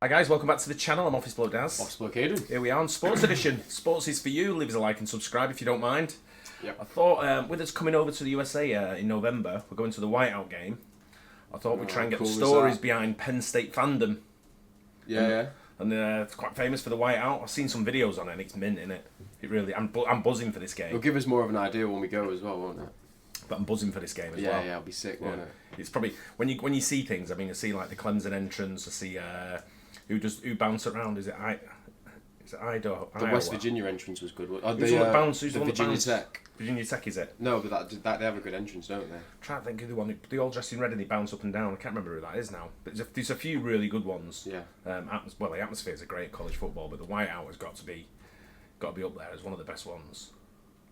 Hi guys, welcome back to the channel. I'm Office Bloke Daz. Office Bloke Aidan. Here we are on Sports Edition. Sports is for you. Leave us a like and subscribe if you don't mind. Yep. I thought with us coming over to the USA in November, we're going to the whiteout game. I thought we'd try and get the stories behind Penn State fandom. Yeah, And it's quite famous for the whiteout. I've seen some videos on it and it's mint, innit? It really, I'm buzzing for this game. It'll give us more of an idea when we go as well, won't it? But I'm buzzing for this game as well. Yeah, it'll be sick, won't it? It's probably, when you see things, I mean, I see like the Clemson entrance, I see who bounced around, is it Idaho? The West Virginia entrance was good. Who's the one that bounced? Who's the the one that Virginia bounced? Tech. Virginia Tech, is it? No, but that they have a good entrance, don't they? I'm trying to think of the one. They all dressed in red and they bounce up and down. I can't remember who that is now. But there's a few really good ones. Yeah. Well, the atmosphere is a great college football, but the whiteout has got to be up there as one of the best ones,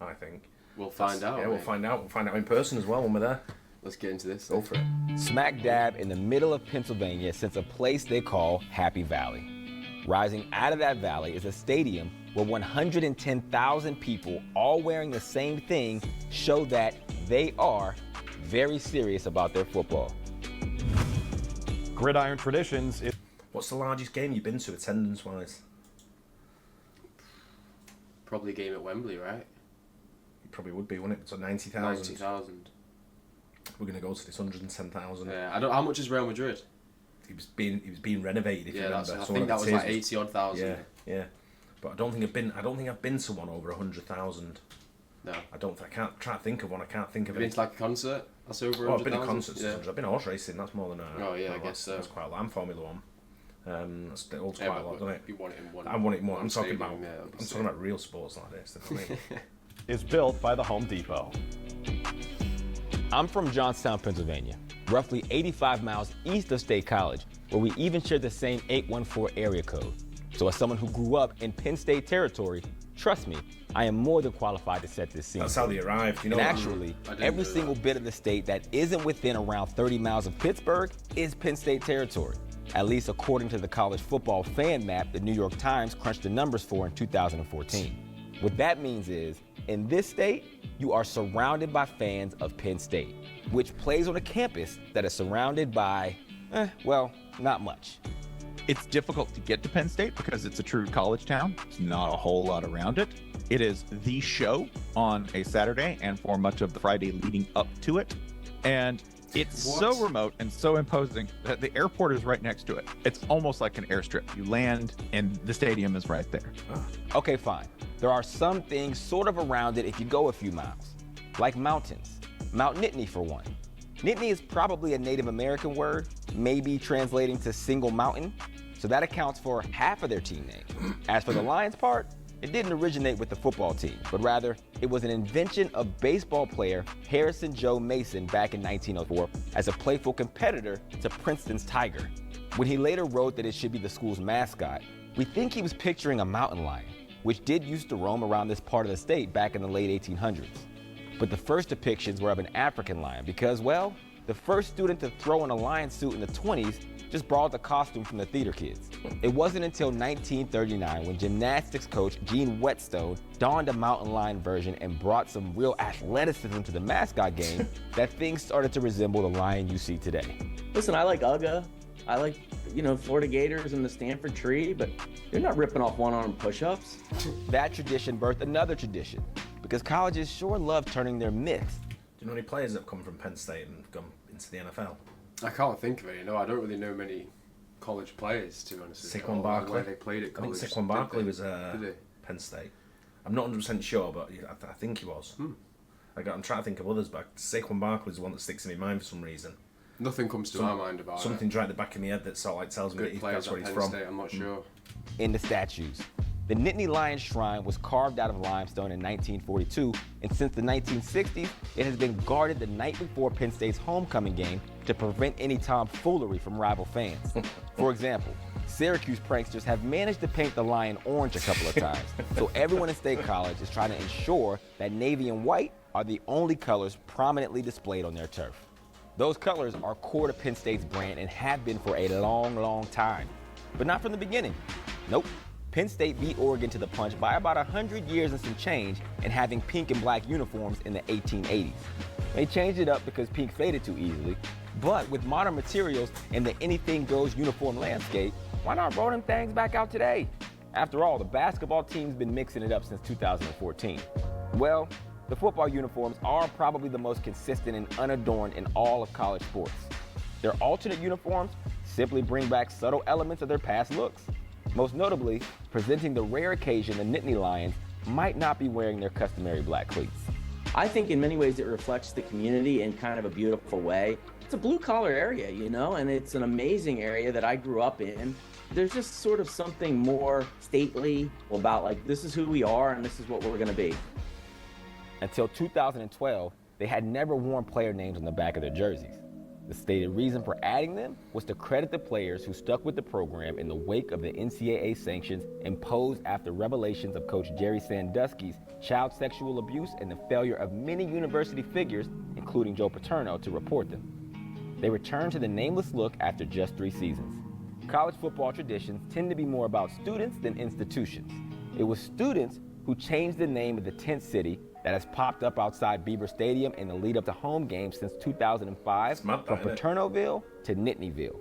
I think. We'll find out. Yeah, we'll find out. We'll find out in person as well when we're there. Let's get into this. Go for it. Smack dab in the middle of Pennsylvania sits a place they call Happy Valley. Rising out of that valley is a stadium where 110,000 people, all wearing the same thing, show that they are very serious about their football. Gridiron Traditions. What's the largest game you've been to attendance-wise? Probably a game at Wembley, right? It probably would be, wouldn't it? So 90,000. 90,000. We're going to go to this 110,000. Yeah, I don't. How much is Real Madrid? It was being renovated. If you remember, I think that was like 80 odd thousand. Yeah. But I don't think I've been to one over 100,000. No. I can't try to think of one. I can't think of Have you it. been to like a concert? That's over 100,000. I've been to concerts. Yeah. I've been horse racing. That's more than Oh yeah, I guess so. That's quite a lot. I'm Formula One. That's quite a lot, doesn't it? You want it in one. I want it more. I'm talking stadium, about real sports like this. You know what I mean? Is built by the Home Depot. I'm from Johnstown, Pennsylvania, roughly 85 miles east of State College, where we even share the same 814 area code. So as someone who grew up in Penn State territory, trust me, I am more than qualified to set this scene. That's how they arrived. You know. And actually, every single bit of the state that isn't within around 30 miles of Pittsburgh is Penn State territory, at least according to the college football fan map the New York Times crunched the numbers for in 2014. What that means is, in this state, you are surrounded by fans of Penn State, which plays on a campus that is surrounded by, well, not much. It's difficult to get to Penn State because it's a true college town. There's not a whole lot around it. It is the show on a Saturday and for much of the Friday leading up to it. And it's so remote and so imposing that the airport is right next to it. It's almost like an airstrip. You land and the stadium is right there. Okay, fine. There are some things sort of around it if you go a few miles, like mountains. Mount Nittany for one. Nittany is probably a Native American word, maybe translating to single mountain, so that accounts for half of their team name. As for the Lions part, it didn't originate with the football team, but rather it was an invention of baseball player Harrison Joe Mason back in 1904 as a playful competitor to Princeton's Tiger. When he later wrote that it should be the school's mascot, we think he was picturing a mountain lion, which did used to roam around this part of the state back in the late 1800s. But the first depictions were of an African lion because, well, the first student to throw in a lion suit in the 20s just borrowed the costume from the theater kids. It wasn't until 1939 when gymnastics coach Gene Whetstone donned a mountain lion version and brought some real athleticism to the mascot game that things started to resemble the lion you see today. Listen, I like UGA. I like, Florida Gators and the Stanford Tree, but you're not ripping off one-arm push-ups. That tradition birthed another tradition, because colleges sure love turning their myths. Do you know any players that have come from Penn State and gone into the NFL? I can't think of any. No, I don't really know many college players, to be honest. Saquon Barkley. Where they played at college. I think Saquon Barkley was Penn State. I'm not 100% sure, but I think he was. I'm trying to think of others, but Saquon Barkley is the one that sticks in my mind for some reason. Nothing comes to my mind about something's right at the back of my head that sort of like tells me that that's where he's from. State, I'm not sure. In the statues. The Nittany Lions shrine was carved out of limestone in 1942, and since the 1960s, it has been guarded the night before Penn State's homecoming game to prevent any tomfoolery from rival fans. For example, Syracuse pranksters have managed to paint the lion orange a couple of times, so everyone in State College is trying to ensure that navy and white are the only colors prominently displayed on their turf. Those colors are core to Penn State's brand and have been for a long, long time, but not from the beginning. Nope. Penn State beat Oregon to the punch by about 100 years and some change, and having pink and black uniforms in the 1880s. They changed it up because pink faded too easily, but with modern materials and the anything goes uniform landscape, Why not roll them things back out today? After all, the basketball team's been mixing it up since 2014. Well, the football uniforms are probably the most consistent and unadorned in all of college sports. Their alternate uniforms simply bring back subtle elements of their past looks. Most notably, presenting the rare occasion the Nittany Lions might not be wearing their customary black cleats. I think in many ways it reflects the community in kind of a beautiful way. It's a blue-collar area, you know, and it's an amazing area that I grew up in. There's just sort of something more stately about, like, this is who we are and this is what we're going to be. Until 2012, they had never worn player names on the back of their jerseys. The stated reason for adding them was to credit the players who stuck with the program in the wake of the NCAA sanctions imposed after revelations of Coach Jerry Sandusky's child sexual abuse and the failure of many university figures, including Joe Paterno, to report them. They returned to the nameless look after just 3 seasons. College football traditions tend to be more about students than institutions. It was students who changed the name of the tent city that has popped up outside Beaver Stadium in the lead up to home games since 2005 from Paternoville to Nittanyville.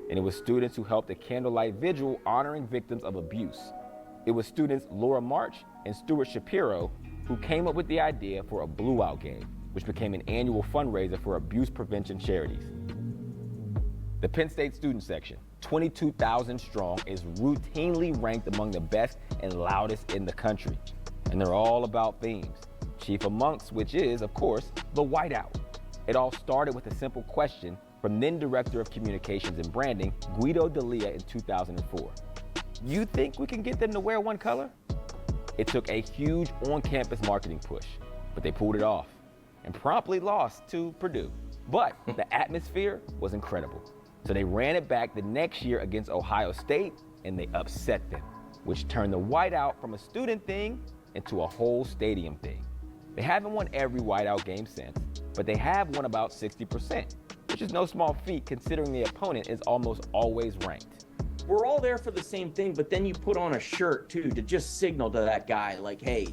And it was students who helped a candlelight vigil honoring victims of abuse. It was students Laura March and Stuart Shapiro who came up with the idea for a Blue Out game, which became an annual fundraiser for abuse prevention charities. The Penn State student section, 22,000 strong, is routinely ranked among the best and loudest in the country. And they're all about themes, chief amongst which is, of course, the whiteout. It all started with a simple question from then Director of Communications and Branding, Guido D'Elia, in 2004. You think we can get them to wear one color? It took a huge on-campus marketing push, but they pulled it off and promptly lost to Purdue. But the atmosphere was incredible. So they ran it back the next year against Ohio State, and they upset them, which turned the whiteout from a student thing into a whole stadium thing. They haven't won every whiteout game since, but they have won about 60%, which is no small feat considering the opponent is almost always ranked. We're all there for the same thing, but then you put on a shirt too to just signal to that guy, like, hey,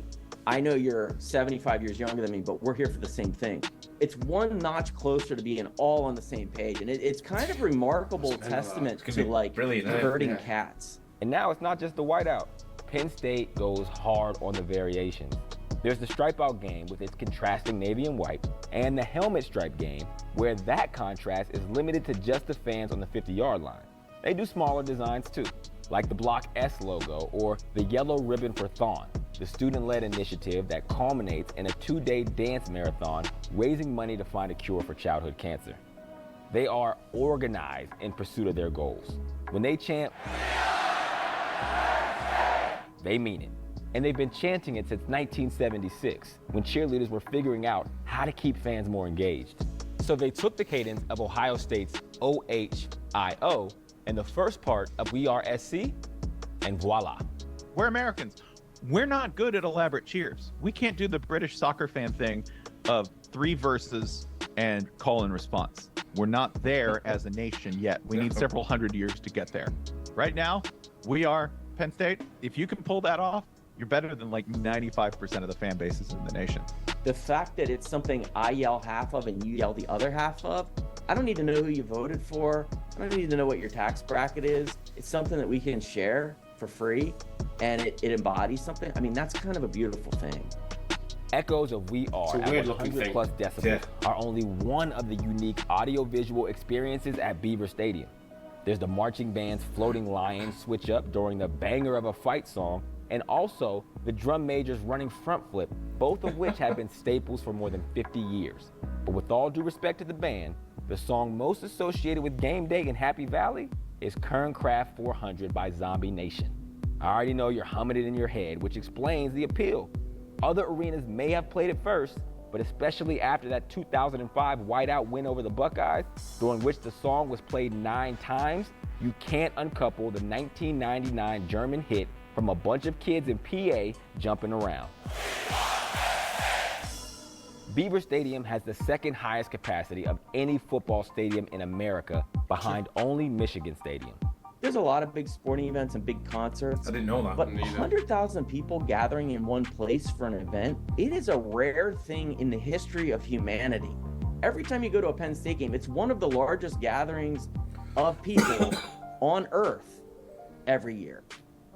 I know you're 75 years younger than me, but we're here for the same thing. It's one notch closer to being all on the same page, and it's kind of remarkable testament to, like, herding cats. And now it's not just the whiteout. Penn State goes hard on the variations. There's the stripe out game with its contrasting navy and white, and the helmet stripe game, where that contrast is limited to just the fans on the 50-yard line. They do smaller designs too, like the Block S logo or the yellow ribbon for Thon, the student-led initiative that culminates in a 2-day dance marathon raising money to find a cure for childhood cancer. They are organized in pursuit of their goals. When they chant, they mean it. And they've been chanting it since 1976, when cheerleaders were figuring out how to keep fans more engaged. So they took the cadence of Ohio State's OHIO and the first part of We Are SC, and voila. We're Americans. We're not good at elaborate cheers. We can't do the British soccer fan thing of 3 verses and call and response. We're not there as a nation yet. We need several hundred years to get there. Right now, we are Penn State. If you can pull that off, you're better than like 95% of the fan bases in the nation. The fact that it's something I yell half of and you yell the other half of, I don't need to know who you voted for. I don't need to know what your tax bracket is. It's something that we can share for free, and it embodies something. I mean, that's kind of a beautiful thing. Echoes of We Are at 100 plus decibels are only one of the unique audio-visual experiences at Beaver Stadium. There's the marching band's floating lion switch up during the banger of a fight song, and also the drum major's running front flip, both of which have been staples for more than 50 years. But with all due respect to the band, the song most associated with game day in Happy Valley is Kernkraft 400 by Zombie Nation. I already know you're humming it in your head, which explains the appeal. Other arenas may have played it first, but especially after that 2005 whiteout win over the Buckeyes, during which the song was played 9 times, you can't uncouple the 1999 German hit from a bunch of kids in PA jumping around. Beaver Stadium has the second highest capacity of any football stadium in America, behind only Michigan Stadium. There's a lot of big sporting events and big concerts. I didn't know that. But 100,000 people gathering in one place for an event, it is a rare thing in the history of humanity. Every time you go to a Penn State game, it's one of the largest gatherings of people on Earth. every year.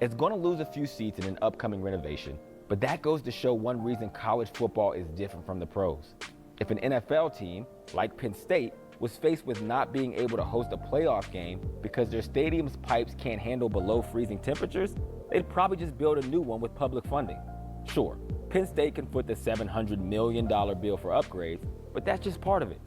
It's going to lose a few seats in an upcoming renovation, but that goes to show one reason college football is different from the pros. If an NFL team, like Penn State, was faced with not being able to host a playoff game because their stadium's pipes can't handle below freezing temperatures, they'd probably just build a new one with public funding. Sure, Penn State can foot the $700 million bill for upgrades, but that's just part of it.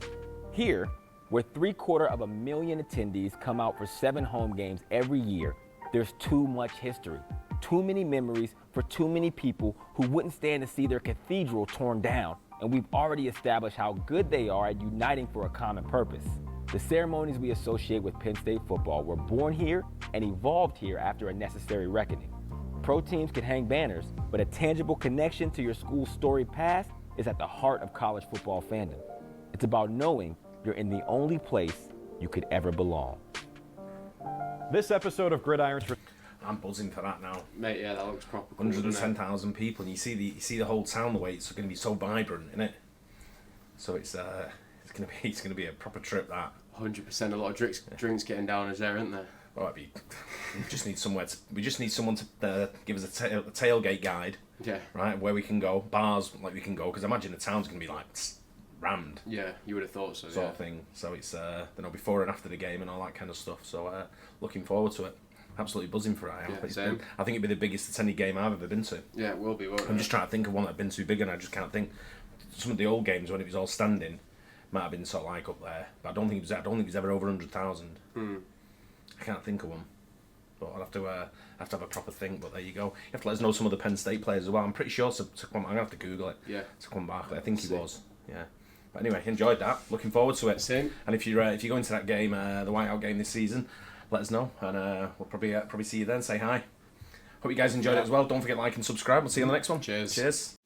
Here, where 750,000 attendees come out for 7 home games every year, there's too much history, too many memories for too many people who wouldn't stand to see their cathedral torn down, and we've already established how good they are at uniting for a common purpose. The ceremonies we associate with Penn State football were born here and evolved here after a necessary reckoning. Pro teams can hang banners, but a tangible connection to your school's storied past is at the heart of college football fandom. It's about knowing you're in the only place you could ever belong. This episode of Gridiron's... I'm buzzing for that now. Mate, yeah, that looks proper cool. 110,000 people, and you see the whole town the way it's going to be so vibrant, isn't it? So it's going to be a proper trip. That 100%. A lot of drinks getting down as there, isn't there? Well, we just need someone to give us a tailgate guide. Yeah. Right, where we can go, bars like we can go, because I imagine the town's going to be like rammed. Yeah, you would have thought so. Sort of thing. So it's before and after the game and all that kind of stuff. So looking forward to it. Absolutely buzzing for it. Yeah, same. I think it'd be the biggest attended game I've ever been to. Yeah, it will be. Won't it? I'm just trying to think of one that I've been too big, and I just can't think. Some of the old games when it was all standing might have been sort of like up there, but I don't think it was ever over 100,000. I can't think of one, but I'll have to have a proper think. But there you go. You have to let us know some of the Penn State players as well. I'm pretty sure I'm gonna have to Google it. Yeah. Saquon Barkley. I think he was. Yeah. But anyway, enjoyed that. Looking forward to it. Same. And if you go into that game, the Whiteout game this season, let us know, and we'll probably see you then. Say hi. Hope you guys enjoyed it as well. Don't forget to like and subscribe. We'll see you on the next one. Cheers. Cheers.